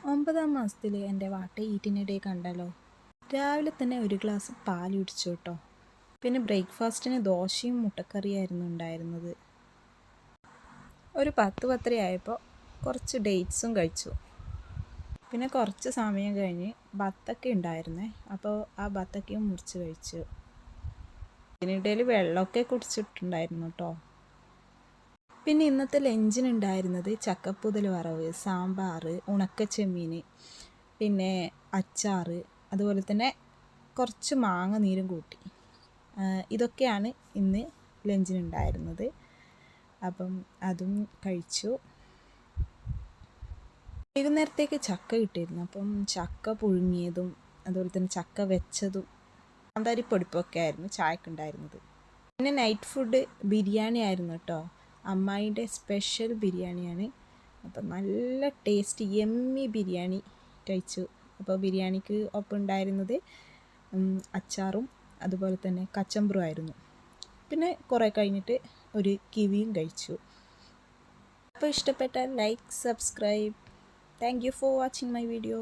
9ാം മാസത്തിൽ എൻ്റെ വാട്ട ഈറ്റിനിടെ കണ്ടല്ലോ. രാവിലെ തന്നെ ഒരു ഗ്ലാസ് പാൽ കുടിച്ചു കേട്ടോ. പിന്നെ ബ്രേക്ക്ഫാസ്റ്റിന് ദോശയും മുട്ടക്കറിയായിരുന്നു ഉണ്ടായിരുന്നത്. ഒരു 10-10:30 ആയപ്പോൾ കുറച്ച് ഡേറ്റ്സും കഴിച്ചു. പിന്നെ കുറച്ച് സമയം കഴിഞ്ഞ് ബത്തക്ക ഉണ്ടായിരുന്നേ, അപ്പോൾ ആ ബത്തക്കയും മുറിച്ച് കഴിച്ചു. ഇതിനിടയിൽ വെള്ളമൊക്കെ കുടിച്ചിട്ടുണ്ടായിരുന്നു കേട്ടോ. പിന്നെ ഇന്നത്തെ ലഞ്ചിനുണ്ടായിരുന്നത് ചക്കപ്പുതൽ വറവ്, സാമ്പാർ, ഉണക്കച്ചെമ്മീൻ, പിന്നെ അച്ചാർ, അതുപോലെ തന്നെ കുറച്ച് മാങ്ങ നീരും കൂട്ടി. ഇതൊക്കെയാണ് ഇന്ന് ലഞ്ചിനുണ്ടായിരുന്നത്. അപ്പം അതും കഴിച്ചു. വൈകുന്നേരത്തേക്ക് ചക്ക കിട്ടിയിരുന്നു. അപ്പം ചക്ക പുഴുങ്ങിയതും അതുപോലെ തന്നെ ചക്ക വെച്ചതും കാന്താരിപ്പൊടിപ്പൊക്കെ ആയിരുന്നു ചായക്കുണ്ടായിരുന്നത്. പിന്നെ നൈറ്റ് ഫുഡ് ബിരിയാണി ആയിരുന്നു കേട്ടോ. അമ്മായിൻ്റെ സ്പെഷ്യൽ ബിരിയാണിയാണ്. അപ്പം നല്ല ടേസ്റ്റ് യമ്മി ബിരിയാണി കഴിച്ചു. അപ്പോൾ ബിരിയാണിക്ക് ഒപ്പം ഉണ്ടായിരുന്നത് അച്ചാറും അതുപോലെ തന്നെ കച്ചമ്പറും ആയിരുന്നു. പിന്നെ കുറേ കഴിഞ്ഞിട്ട് ഒരു കിവിയും കഴിച്ചു. അപ്പോൾ ഇഷ്ടപ്പെട്ടാൽ like, subscribe. Thank you for watching my video.